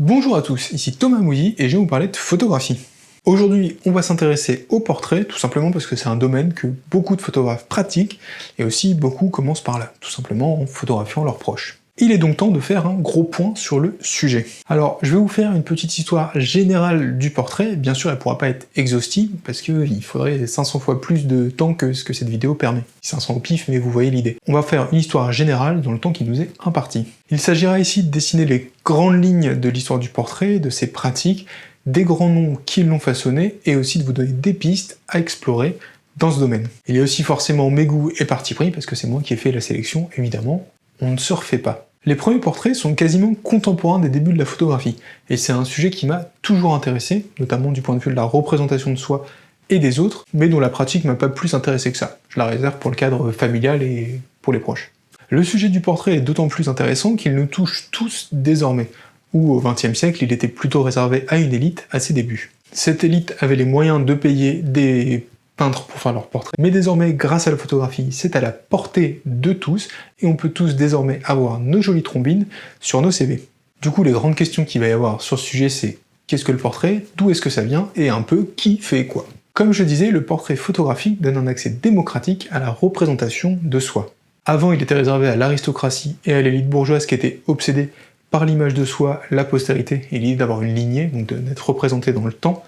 Bonjour à tous, ici Thomas Mouilly et je vais vous parler de photographie. Aujourd'hui, on va s'intéresser au portrait, tout simplement parce que c'est un domaine que beaucoup de photographes pratiquent, et aussi beaucoup commencent par là, tout simplement en photographiant leurs proches. Il est donc temps de faire un gros point sur le sujet. Alors, je vais vous faire une petite histoire générale du portrait. Bien sûr, elle pourra pas être exhaustive, parce qu'il faudrait 500 fois plus de temps que ce que cette vidéo permet. 500 au pif, mais vous voyez l'idée. On va faire une histoire générale dans le temps qui nous est imparti. Il s'agira ici de dessiner les grandes lignes de l'histoire du portrait, de ses pratiques, des grands noms qui l'ont façonné, et aussi de vous donner des pistes à explorer dans ce domaine. Il y a aussi forcément mes goûts et parti pris, parce que c'est moi qui ai fait la sélection, évidemment, on ne se refait pas. Les premiers portraits sont quasiment contemporains des débuts de la photographie, et c'est un sujet qui m'a toujours intéressé, notamment du point de vue de la représentation de soi et des autres, mais dont la pratique m'a pas plus intéressé que ça. Je la réserve pour le cadre familial et pour les proches. Le sujet du portrait est d'autant plus intéressant qu'il nous touche tous désormais, où au XXe siècle il était plutôt réservé à une élite à ses débuts. Cette élite avait les moyens de payer des peintres pour faire leurs portraits, mais désormais grâce à la photographie c'est à la portée de tous, et on peut tous désormais avoir nos jolies trombines sur nos CV. Du coup les grandes questions qu'il va y avoir sur ce sujet c'est qu'est-ce que le portrait, d'où est-ce que ça vient, et un peu qui fait quoi. Comme je disais, le portrait photographique donne un accès démocratique à la représentation de soi. Avant il était réservé à l'aristocratie et à l'élite bourgeoise qui était obsédée par l'image de soi, la postérité et l'idée d'avoir une lignée, donc d'être représenté dans le temps.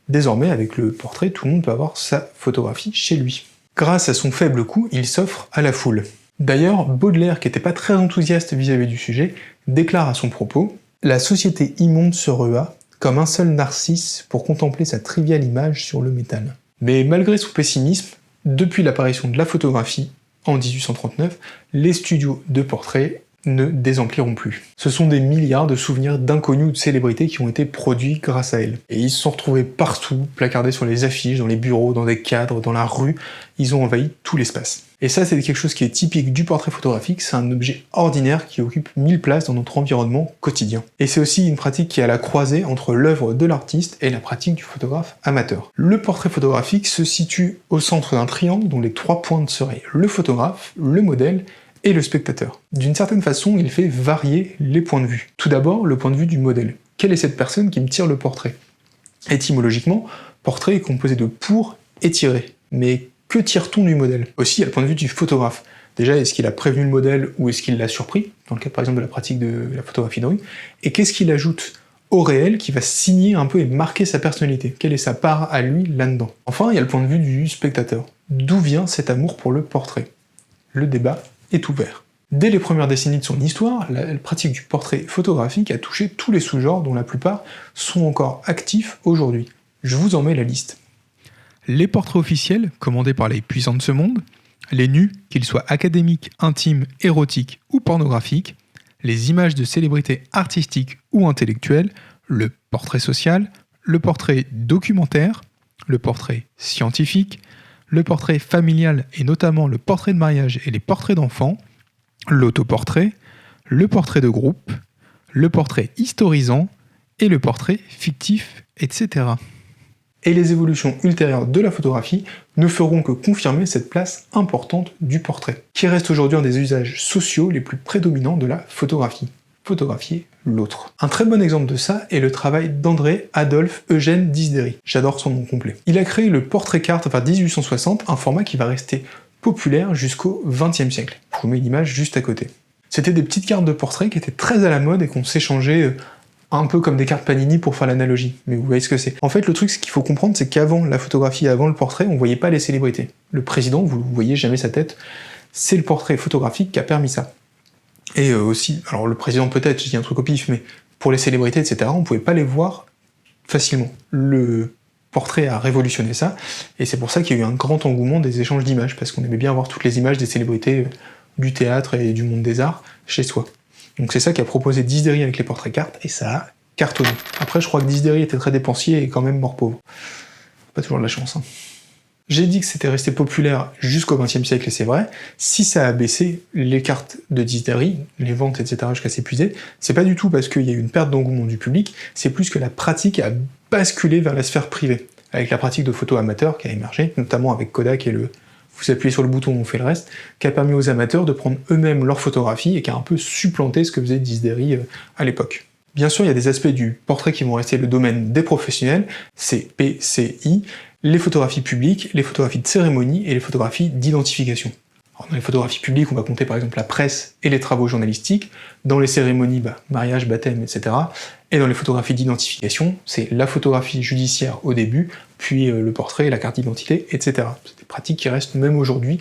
Désormais, avec le portrait, tout le monde peut avoir sa photographie chez lui. Grâce à son faible coût, il s'offre à la foule. D'ailleurs, Baudelaire, qui n'était pas très enthousiaste vis-à-vis du sujet, déclare à son propos « La société immonde se rua, comme un seul narcisse, pour contempler sa triviale image sur le métal. » Mais malgré son pessimisme, depuis l'apparition de la photographie, en 1839, les studios de portrait ne désempliront plus. Ce sont des milliards de souvenirs d'inconnus ou de célébrités qui ont été produits grâce à elles. Et ils se sont retrouvés partout, placardés sur les affiches, dans les bureaux, dans des cadres, dans la rue, ils ont envahi tout l'espace. Et ça c'est quelque chose qui est typique du portrait photographique, c'est un objet ordinaire qui occupe 1000 places dans notre environnement quotidien. Et c'est aussi une pratique qui est à la croisée entre l'œuvre de l'artiste et la pratique du photographe amateur. Le portrait photographique se situe au centre d'un triangle dont les 3 pointes seraient le photographe, le modèle et le spectateur. D'une certaine façon, il fait varier les points de vue. Tout d'abord, le point de vue du modèle. Quelle est cette personne qui me tire le portrait? Étymologiquement, portrait est composé de pour et tirer. Mais que tire-t-on du modèle? Aussi, il y a le point de vue du photographe. Déjà, est-ce qu'il a prévenu le modèle ou est-ce qu'il l'a surpris, dans le cas par exemple de la pratique de la photographie de rue? Et qu'est-ce qu'il ajoute au réel qui va signer un peu et marquer sa personnalité? Quelle est sa part à lui là-dedans? Enfin, il y a le point de vue du spectateur. D'où vient cet amour pour le portrait? Le débat est ouvert. Dès les premières décennies de son histoire, la pratique du portrait photographique a touché tous les sous-genres dont la plupart sont encore actifs aujourd'hui. Je vous en mets la liste. Les portraits officiels, commandés par les puissants de ce monde, les nus, qu'ils soient académiques, intimes, érotiques ou pornographiques, les images de célébrités artistiques ou intellectuelles, le portrait social, le portrait documentaire, le portrait scientifique, le portrait familial et notamment le portrait de mariage et les portraits d'enfants, l'autoportrait, le portrait de groupe, le portrait historisant et le portrait fictif, etc. Et les évolutions ultérieures de la photographie ne feront que confirmer cette place importante du portrait, qui reste aujourd'hui un des usages sociaux les plus prédominants de la photographie. Photographier l'autre. Un très bon exemple de ça est le travail d'André Adolphe Eugène Disdéry. J'adore son nom complet. Il a créé le portrait carte vers 1860, un format qui va rester populaire jusqu'au XXe siècle. Je vous mets l'image juste à côté. C'était des petites cartes de portrait qui étaient très à la mode et qu'on s'échangeait un peu comme des cartes Panini pour faire l'analogie, mais vous voyez ce que c'est. En fait, le truc ce qu'il faut comprendre, c'est qu'avant la photographie, avant le portrait, on voyait pas les célébrités. Le président, vous voyez jamais sa tête, c'est le portrait photographique qui a permis ça. Et aussi, alors le président peut-être, je dis un truc au pif, mais pour les célébrités, etc., on pouvait pas les voir facilement. Le portrait a révolutionné ça, et c'est pour ça qu'il y a eu un grand engouement des échanges d'images, parce qu'on aimait bien avoir toutes les images des célébrités du théâtre et du monde des arts chez soi. Donc c'est ça qu'a proposé Disdéry avec les portraits cartes, et ça a cartonné. Après, je crois que Disdéry était très dépensier et quand même mort pauvre. Pas toujours de la chance, hein. J'ai dit que c'était resté populaire jusqu'au XXe siècle, et c'est vrai. Si ça a baissé, les cartes de Disdéry, les ventes, etc., jusqu'à s'épuiser, c'est pas du tout parce qu'il y a eu une perte d'engouement du public, c'est plus que la pratique a basculé vers la sphère privée, avec la pratique de photo amateur qui a émergé, notamment avec Kodak et le vous appuyez sur le bouton, on fait le reste, qui a permis aux amateurs de prendre eux-mêmes leurs photographies et qui a un peu supplanté ce que faisait Disdéry à l'époque. Bien sûr, il y a des aspects du portrait qui vont rester le domaine des professionnels, c'est PCI, les photographies publiques, les photographies de cérémonie et les photographies d'identification. Dans les photographies publiques, on va compter par exemple la presse et les travaux journalistiques. Dans les cérémonies, mariage, baptême, etc. Et dans les photographies d'identification, c'est la photographie judiciaire au début, puis le portrait, la carte d'identité, etc. C'est des pratiques qui restent même aujourd'hui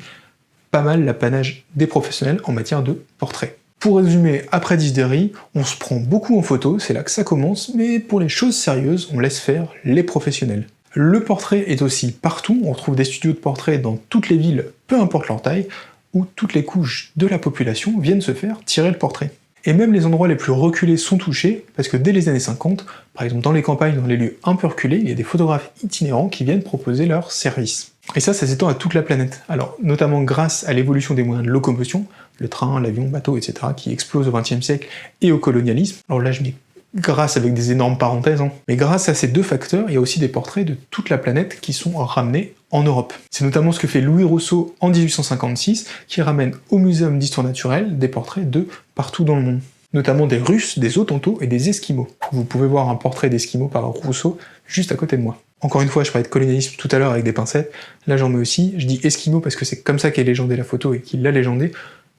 pas mal l'apanage des professionnels en matière de portrait. Pour résumer, après Disdery, on se prend beaucoup en photo, c'est là que ça commence, mais pour les choses sérieuses, on laisse faire les professionnels. Le portrait est aussi partout, on retrouve des studios de portrait dans toutes les villes, peu importe leur taille, où toutes les couches de la population viennent se faire tirer le portrait. Et même les endroits les plus reculés sont touchés, parce que dès les années 50, par exemple dans les campagnes, dans les lieux un peu reculés, il y a des photographes itinérants qui viennent proposer leurs services. Et ça s'étend à toute la planète. Alors, notamment grâce à l'évolution des moyens de locomotion, le train, l'avion, le bateau, etc., qui explosent au XXe siècle, et au colonialisme. Alors là, je mets grâce avec des énormes parenthèses, mais grâce à ces deux facteurs, il y a aussi des portraits de toute la planète qui sont ramenés en Europe. C'est notamment ce que fait Louis Rousseau en 1856, qui ramène au Muséum d'Histoire Naturelle des portraits de partout dans le monde. Notamment des Russes, des Hottentots et des Esquimaux. Vous pouvez voir un portrait d'Esquimaux par Rousseau juste à côté de moi. Encore une fois, je parlais de colonialisme tout à l'heure avec des pincettes, là j'en mets aussi, je dis Esquimaux parce que c'est comme ça qu'est légendée la photo et qu'il l'a légendée.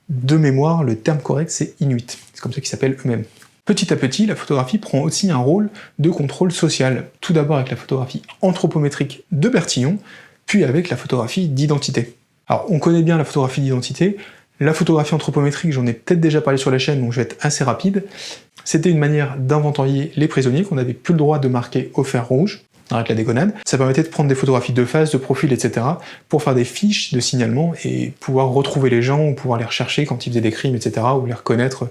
De mémoire, le terme correct c'est Inuit, c'est comme ça qu'ils s'appellent eux-mêmes. Petit à petit, la photographie prend aussi un rôle de contrôle social, tout d'abord avec la photographie anthropométrique de Bertillon, puis avec la photographie d'identité. Alors on connaît bien la photographie d'identité, la photographie anthropométrique, j'en ai peut-être déjà parlé sur la chaîne, donc je vais être assez rapide. C'était une manière d'inventorier les prisonniers qu'on n'avait plus le droit de marquer au fer rouge, arrête la déconnade. Ça permettait de prendre des photographies de face, de profil, etc. pour faire des fiches de signalement et pouvoir retrouver les gens ou pouvoir les rechercher quand ils faisaient des crimes, etc. ou les reconnaître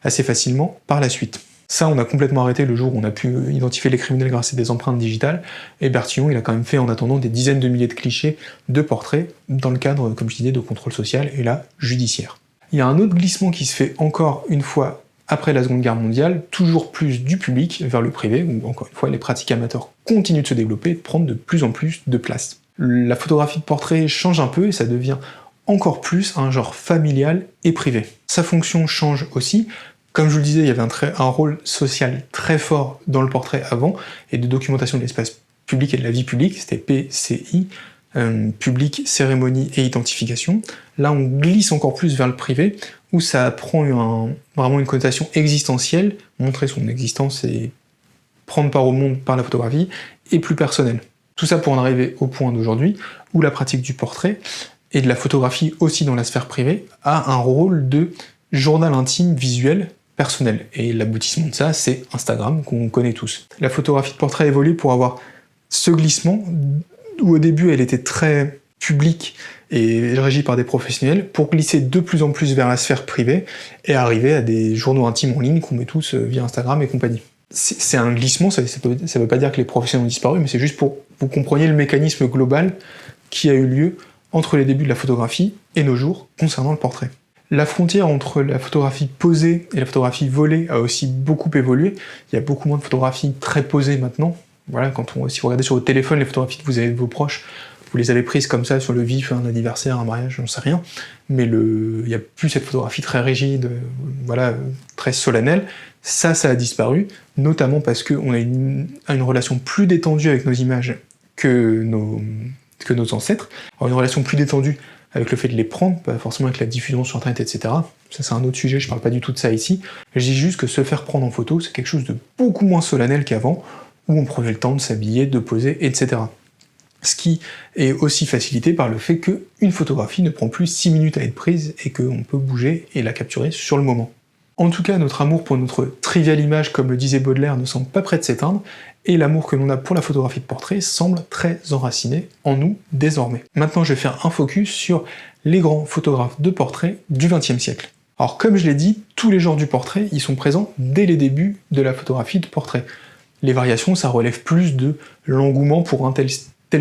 assez facilement par la suite. Ça, on a complètement arrêté le jour où on a pu identifier les criminels grâce à des empreintes digitales, et Bertillon, il a quand même fait en attendant des dizaines de milliers de clichés de portraits dans le cadre, comme je disais, de contrôle social et là, judiciaire. Il y a un autre glissement qui se fait encore une fois après la Seconde Guerre mondiale, toujours plus du public vers le privé, où encore une fois les pratiques amateurs continuent de se développer et de prendre de plus en plus de place. La photographie de portrait change un peu et ça devient encore plus un genre familial et privé. Sa fonction change aussi. Comme je vous le disais, il y avait un rôle social très fort dans le portrait avant, et de documentation de l'espace public et de la vie publique, c'était PCI, public, cérémonie et identification. Là, on glisse encore plus vers le privé, où ça prend vraiment une connotation existentielle, montrer son existence et prendre part au monde par la photographie, et plus personnelle. Tout ça pour en arriver au point d'aujourd'hui, où la pratique du portrait, et de la photographie aussi dans la sphère privée, a un rôle de journal intime visuel personnel. Et l'aboutissement de ça, c'est Instagram, qu'on connaît tous. La photographie de portrait a évolué pour avoir ce glissement, où au début elle était très publique et régie par des professionnels, pour glisser de plus en plus vers la sphère privée, et arriver à des journaux intimes en ligne qu'on met tous via Instagram et compagnie. C'est un glissement, ça veut pas dire que les professionnels ont disparu, mais c'est juste pour que vous compreniez le mécanisme global qui a eu lieu entre les débuts de la photographie et nos jours concernant le portrait. La frontière entre la photographie posée et la photographie volée a aussi beaucoup évolué. Il y a beaucoup moins de photographies très posées maintenant. Voilà, si vous regardez sur votre téléphone les photographies que vous avez de vos proches, vous les avez prises comme ça sur le vif, un anniversaire, un mariage, j'en sais rien. Mais il n'y a plus cette photographie très rigide, voilà, très solennelle. Ça a disparu, notamment parce qu'on a une relation plus détendue avec nos images que nos ancêtres. Alors une relation plus détendue avec le fait de les prendre, pas forcément avec la diffusion sur internet, etc. Ça c'est un autre sujet, je parle pas du tout de ça ici. Je dis juste que se faire prendre en photo, c'est quelque chose de beaucoup moins solennel qu'avant, où on prenait le temps de s'habiller, de poser, etc. Ce qui est aussi facilité par le fait qu'une photographie ne prend plus 6 minutes à être prise et qu'on peut bouger et la capturer sur le moment. En tout cas, notre amour pour notre triviale image, comme le disait Baudelaire, ne semble pas prêt de s'éteindre, et l'amour que l'on a pour la photographie de portrait semble très enraciné en nous désormais. Maintenant, je vais faire un focus sur les grands photographes de portrait du XXe siècle. Alors, comme je l'ai dit, tous les genres du portrait, ils sont présents dès les débuts de la photographie de portrait. Les variations, ça relève plus de l'engouement pour un tel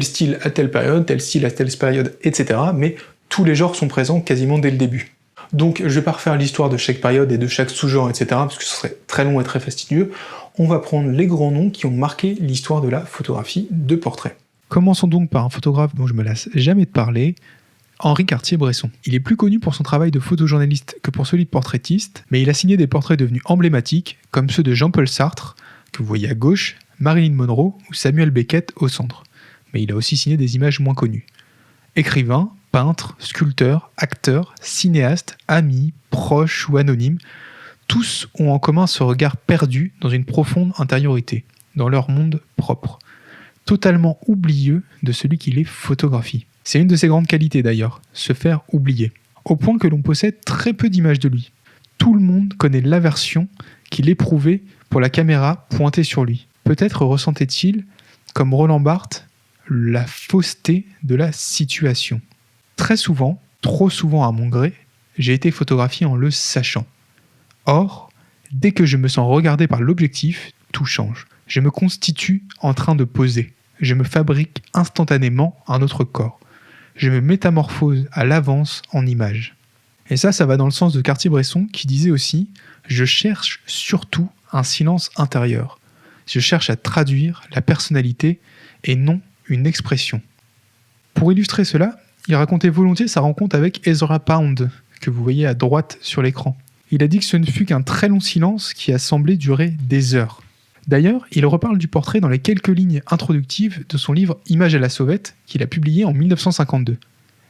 style à telle période, tel style à telle période, etc. Mais tous les genres sont présents quasiment dès le début. Donc je vais pas refaire l'histoire de chaque période et de chaque sous-genre, etc., parce que ce serait très long et très fastidieux. On va prendre les grands noms qui ont marqué l'histoire de la photographie de portrait. Commençons donc par un photographe dont je me lasse jamais de parler, Henri Cartier-Bresson. Il est plus connu pour son travail de photojournaliste que pour celui de portraitiste, mais il a signé des portraits devenus emblématiques, comme ceux de Jean-Paul Sartre, que vous voyez à gauche, Marilyn Monroe ou Samuel Beckett au centre. Mais il a aussi signé des images moins connues. Écrivain, peintre, sculpteur, acteur, cinéaste, ami, proche ou anonyme, tous ont en commun ce regard perdu dans une profonde intériorité, dans leur monde propre, totalement oublieux de celui qui les photographie. C'est une de ses grandes qualités d'ailleurs, se faire oublier, au point que l'on possède très peu d'images de lui. Tout le monde connaît l'aversion qu'il éprouvait pour la caméra pointée sur lui. Peut-être ressentait-il, comme Roland Barthes, la fausseté de la situation. Très souvent, trop souvent à mon gré, j'ai été photographié en le sachant. Or, dès que je me sens regardé par l'objectif, tout change. Je me constitue en train de poser. Je me fabrique instantanément un autre corps. Je me métamorphose à l'avance en image. Et ça va dans le sens de Cartier-Bresson qui disait aussi « Je cherche surtout un silence intérieur. Je cherche à traduire la personnalité et non une expression. » Pour illustrer cela, il racontait volontiers sa rencontre avec Ezra Pound, que vous voyez à droite sur l'écran. Il a dit que ce ne fut qu'un très long silence qui a semblé durer des heures. D'ailleurs, il reparle du portrait dans les quelques lignes introductives de son livre Images à la sauvette, qu'il a publié en 1952.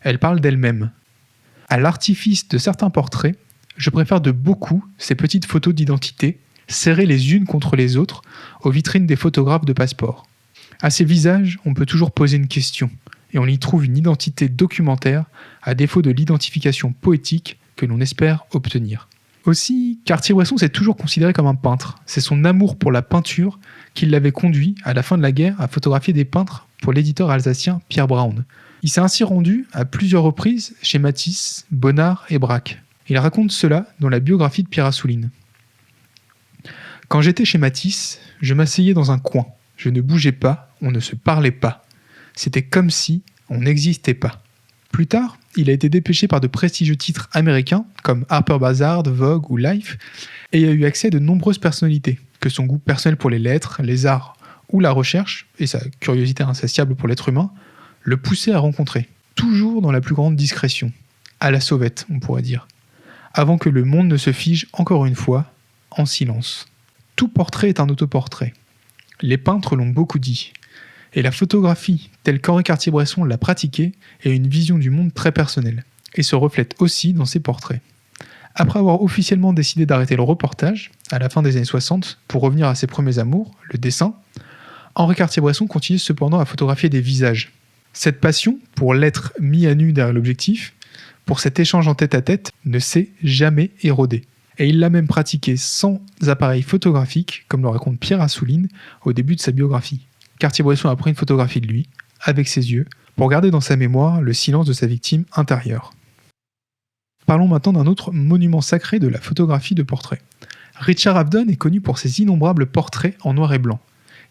Elle parle d'elle-même. À l'artifice de certains portraits, je préfère de beaucoup ces petites photos d'identité, serrées les unes contre les autres, aux vitrines des photographes de passeport. À ces visages, on peut toujours poser une question, et on y trouve une identité documentaire, à défaut de l'identification poétique que l'on espère obtenir. Aussi, Cartier-Bresson s'est toujours considéré comme un peintre. C'est son amour pour la peinture qui l'avait conduit, à la fin de la guerre, à photographier des peintres pour l'éditeur alsacien Pierre Braun. Il s'est ainsi rendu à plusieurs reprises chez Matisse, Bonnard et Braque. Il raconte cela dans la biographie de Pierre Assouline. « Quand j'étais chez Matisse, je m'asseyais dans un coin. Je ne bougeais pas, on ne se parlait pas. C'était comme si on n'existait pas. » Plus tard, il a été dépêché par de prestigieux titres américains comme Harper's Bazaar, Vogue ou Life et a eu accès à de nombreuses personnalités, que son goût personnel pour les lettres, les arts ou la recherche, et sa curiosité insatiable pour l'être humain, le poussaient à rencontrer, toujours dans la plus grande discrétion, à la sauvette on pourrait dire, avant que le monde ne se fige encore une fois en silence. Tout portrait est un autoportrait. Les peintres l'ont beaucoup dit. Et la photographie, telle qu'Henri Cartier-Bresson l'a pratiquée, est une vision du monde très personnelle, et se reflète aussi dans ses portraits. Après avoir officiellement décidé d'arrêter le reportage, à la fin des années 60, pour revenir à ses premiers amours, le dessin, Henri Cartier-Bresson continue cependant à photographier des visages. Cette passion, pour l'être mis à nu derrière l'objectif, pour cet échange en tête-à-tête, ne s'est jamais érodé. Et il l'a même pratiqué sans appareil photographique, comme le raconte Pierre Assouline au début de sa biographie. Cartier-Bresson a pris une photographie de lui, avec ses yeux, pour garder dans sa mémoire le silence de sa victime intérieure. Parlons maintenant d'un autre monument sacré de la photographie de portrait. Richard Avedon est connu pour ses innombrables portraits en noir et blanc.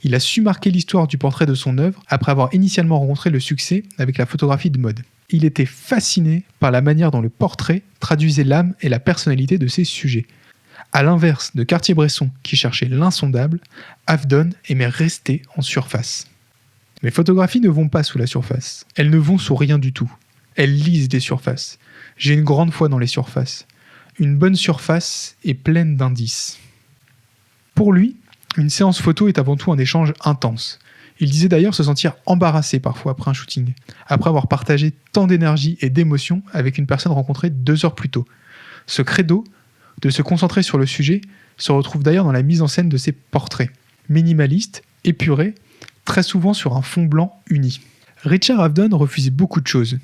Il a su marquer l'histoire du portrait de son œuvre après avoir initialement rencontré le succès avec la photographie de mode. Il était fasciné par la manière dont le portrait traduisait l'âme et la personnalité de ses sujets. À l'inverse de Cartier-Bresson qui cherchait l'insondable, Avedon aimait rester en surface. Mes photographies ne vont pas sous la surface. Elles ne vont sous rien du tout. Elles lisent des surfaces. J'ai une grande foi dans les surfaces. Une bonne surface est pleine d'indices. Pour lui, une séance photo est avant tout un échange intense. Il disait d'ailleurs se sentir embarrassé parfois après un shooting, après avoir partagé tant d'énergie et d'émotion avec une personne rencontrée 2 heures plus tôt. Ce credo de se concentrer sur le sujet se retrouve d'ailleurs dans la mise en scène de ses portraits, minimalistes, épurés, très souvent sur un fond blanc uni. Richard Avedon refusait beaucoup de choses.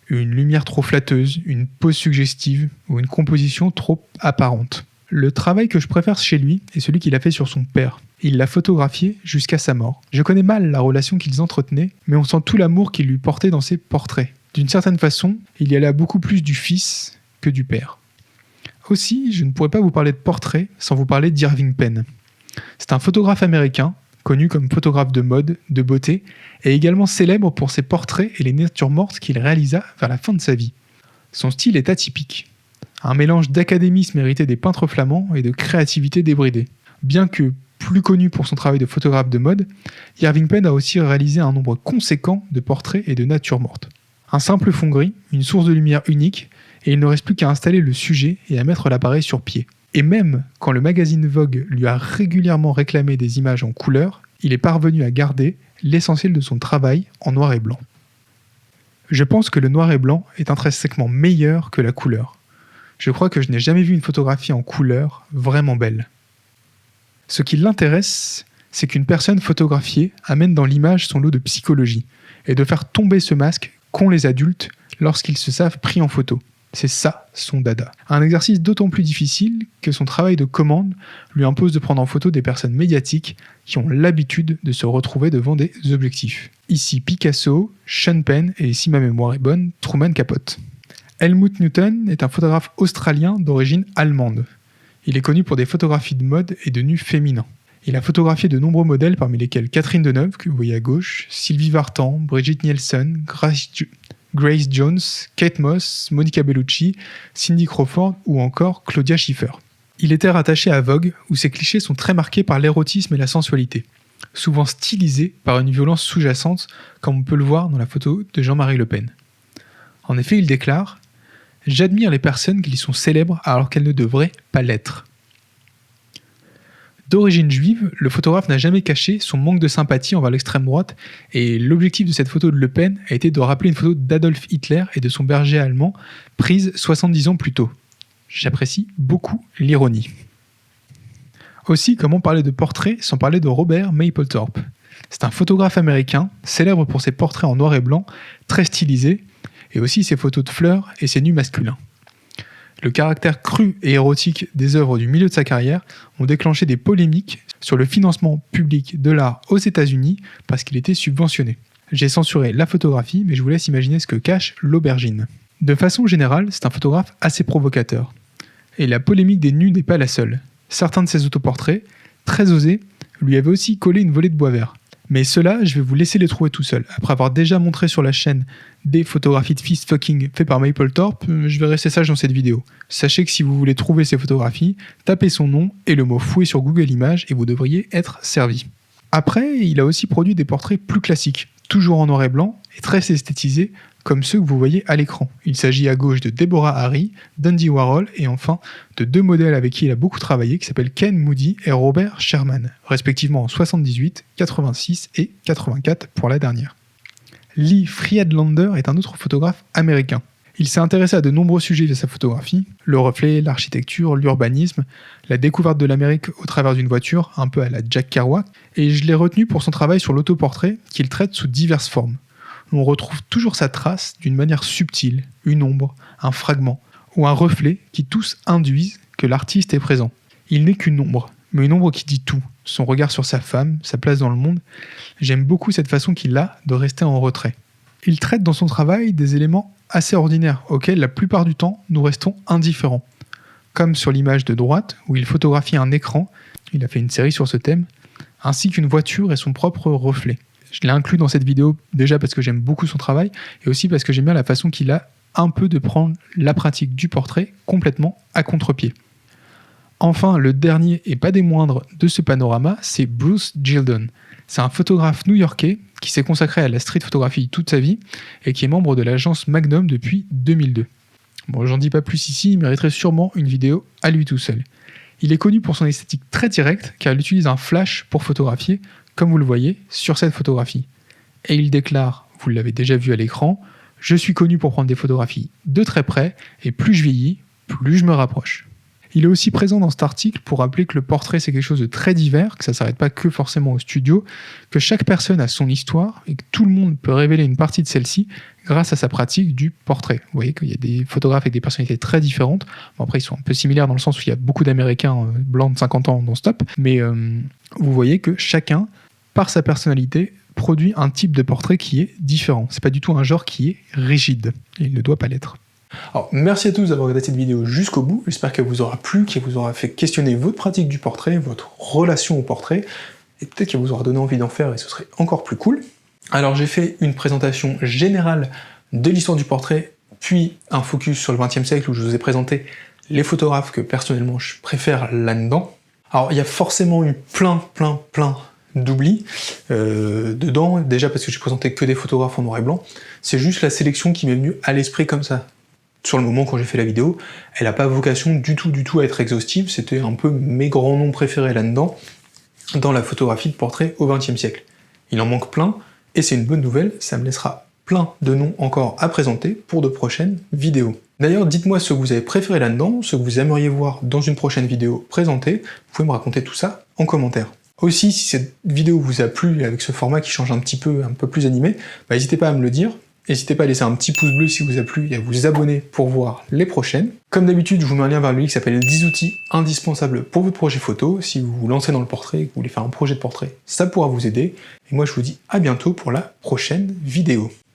Une lumière trop flatteuse, une pose suggestive ou une composition trop apparente. Le travail que je préfère chez lui est celui qu'il a fait sur son père. Il l'a photographié jusqu'à sa mort. Je connais mal la relation qu'ils entretenaient, mais on sent tout l'amour qu'il lui portait dans ses portraits. D'une certaine façon, il y a là beaucoup plus du fils que du père. Aussi, je ne pourrais pas vous parler de portrait sans vous parler d'Irving Penn. C'est un photographe américain, connu comme photographe de mode, de beauté, et également célèbre pour ses portraits et les natures mortes qu'il réalisa vers la fin de sa vie. Son style est atypique. Un mélange d'académisme hérité des peintres flamands et de créativité débridée. Bien que plus connu pour son travail de photographe de mode, Irving Penn a aussi réalisé un nombre conséquent de portraits et de natures mortes. Un simple fond gris, une source de lumière unique, et il ne reste plus qu'à installer le sujet et à mettre l'appareil sur pied. Et même quand le magazine Vogue lui a régulièrement réclamé des images en couleur, il est parvenu à garder l'essentiel de son travail en noir et blanc. Je pense que le noir et blanc est intrinsèquement meilleur que la couleur. Je crois que je n'ai jamais vu une photographie en couleur vraiment belle. Ce qui l'intéresse, c'est qu'une personne photographiée amène dans l'image son lot de psychologie et de faire tomber ce masque qu'ont les adultes lorsqu'ils se savent pris en photo. C'est ça son dada. Un exercice d'autant plus difficile que son travail de commande lui impose de prendre en photo des personnes médiatiques qui ont l'habitude de se retrouver devant des objectifs. Ici Picasso, Sean Penn et, si ma mémoire est bonne, Truman Capote. Helmut Newton est un photographe australien d'origine allemande. Il est connu pour des photographies de mode et de nus féminins. Il a photographié de nombreux modèles parmi lesquels Catherine Deneuve, que vous voyez à gauche, Sylvie Vartan, Brigitte Nielsen, Grace Jones, Kate Moss, Monica Bellucci, Cindy Crawford ou encore Claudia Schiffer. Il était rattaché à Vogue, où ses clichés sont très marqués par l'érotisme et la sensualité, souvent stylisés par une violence sous-jacente, comme on peut le voir dans la photo de Jean-Marie Le Pen. En effet, il déclare « J'admire les personnes qui sont célèbres alors qu'elles ne devraient pas l'être ». D'origine juive, le photographe n'a jamais caché son manque de sympathie envers l'extrême droite et l'objectif de cette photo de Le Pen a été de rappeler une photo d'Adolf Hitler et de son berger allemand prise 70 ans plus tôt. J'apprécie beaucoup l'ironie. Aussi, comment parler de portrait sans parler de Robert Mapplethorpe ? C'est un photographe américain, célèbre pour ses portraits en noir et blanc, très stylisés, et aussi ses photos de fleurs et ses nus masculins. Le caractère cru et érotique des œuvres du milieu de sa carrière ont déclenché des polémiques sur le financement public de l'art aux États-Unis parce qu'il était subventionné. J'ai censuré la photographie, mais je vous laisse imaginer ce que cache l'aubergine. De façon générale, c'est un photographe assez provocateur. Et la polémique des nus n'est pas la seule. Certains de ses autoportraits, très osés, lui avaient aussi collé une volée de bois vert. Mais ceux-là, je vais vous laisser les trouver tout seul. Après avoir déjà montré sur la chaîne des photographies de fist fucking faites par Mapplethorpe, je vais rester sage dans cette vidéo. Sachez que si vous voulez trouver ces photographies, tapez son nom et le mot fouet sur Google Images et vous devriez être servi. Après, il a aussi produit des portraits plus classiques, toujours en noir et blanc et très esthétisés, comme ceux que vous voyez à l'écran. Il s'agit à gauche de Deborah Harry, d'Andy Warhol et enfin de deux modèles avec qui il a beaucoup travaillé qui s'appellent Ken Moody et Robert Sherman, respectivement en 78, 86 et 84 pour la dernière. Lee Friedlander est un autre photographe américain. Il s'est intéressé à de nombreux sujets de sa photographie, le reflet, l'architecture, l'urbanisme, la découverte de l'Amérique au travers d'une voiture, un peu à la Jack Kerouac, et je l'ai retenu pour son travail sur l'autoportrait qu'il traite sous diverses formes. On retrouve toujours sa trace d'une manière subtile, une ombre, un fragment ou un reflet qui tous induisent que l'artiste est présent. Il n'est qu'une ombre, mais une ombre qui dit tout, son regard sur sa femme, sa place dans le monde. J'aime beaucoup cette façon qu'il a de rester en retrait. Il traite dans son travail des éléments assez ordinaires auxquels la plupart du temps nous restons indifférents. Comme sur l'image de droite où il photographie un écran, il a fait une série sur ce thème, ainsi qu'une voiture et son propre reflet. Je l'ai inclus dans cette vidéo déjà parce que j'aime beaucoup son travail et aussi parce que j'aime bien la façon qu'il a un peu de prendre la pratique du portrait complètement à contre-pied. Enfin, le dernier et pas des moindres de ce panorama, c'est Bruce Gilden. C'est un photographe new-yorkais qui s'est consacré à la street photographie toute sa vie et qui est membre de l'agence Magnum depuis 2002. Bon, j'en dis pas plus ici, il mériterait sûrement une vidéo à lui tout seul. Il est connu pour son esthétique très directe car il utilise un flash pour photographier, comme vous le voyez sur cette photographie. Et il déclare, vous l'avez déjà vu à l'écran, « Je suis connu pour prendre des photographies de très près et plus je vieillis, plus je me rapproche ». Il est aussi présent dans cet article pour rappeler que le portrait c'est quelque chose de très divers, que ça ne s'arrête pas que forcément au studio, que chaque personne a son histoire et que tout le monde peut révéler une partie de celle-ci grâce à sa pratique du portrait. Vous voyez qu'il y a des photographes avec des personnalités très différentes. Bon, après, ils sont un peu similaires dans le sens où il y a beaucoup d'Américains blancs de 50 ans non-stop, mais vous voyez que chacun, par sa personnalité, produit un type de portrait qui est différent. C'est pas du tout un genre qui est rigide, et il ne doit pas l'être. Alors, merci à tous d'avoir regardé cette vidéo jusqu'au bout, j'espère qu'elle vous aura plu, qu'elle vous aura fait questionner votre pratique du portrait, votre relation au portrait, et peut-être qu'elle vous aura donné envie d'en faire et ce serait encore plus cool. Alors j'ai fait une présentation générale de l'histoire du portrait, puis un focus sur le XXe siècle où je vous ai présenté les photographes que personnellement je préfère là-dedans. Alors il y a forcément eu plein d'oubli dedans, déjà parce que j'ai présenté que des photographes en noir et blanc, c'est juste la sélection qui m'est venue à l'esprit comme ça. Sur le moment quand j'ai fait la vidéo, elle n'a pas vocation du tout à être exhaustive, c'était un peu mes grands noms préférés là-dedans, dans la photographie de portrait au XXe siècle. Il en manque plein, et c'est une bonne nouvelle, ça me laissera plein de noms encore à présenter pour de prochaines vidéos. D'ailleurs, dites-moi ce que vous avez préféré là-dedans, ce que vous aimeriez voir dans une prochaine vidéo présentée, vous pouvez me raconter tout ça en commentaire. Aussi, si cette vidéo vous a plu, avec ce format qui change un peu plus animé, n'hésitez pas à me le dire. N'hésitez pas à laisser un petit pouce bleu si vous a plu et à vous abonner pour voir les prochaines. Comme d'habitude, je vous mets un lien vers le lien qui s'appelle 10 outils indispensables pour votre projet photo. Si vous vous lancez dans le portrait et que vous voulez faire un projet de portrait, ça pourra vous aider. Et moi, je vous dis à bientôt pour la prochaine vidéo.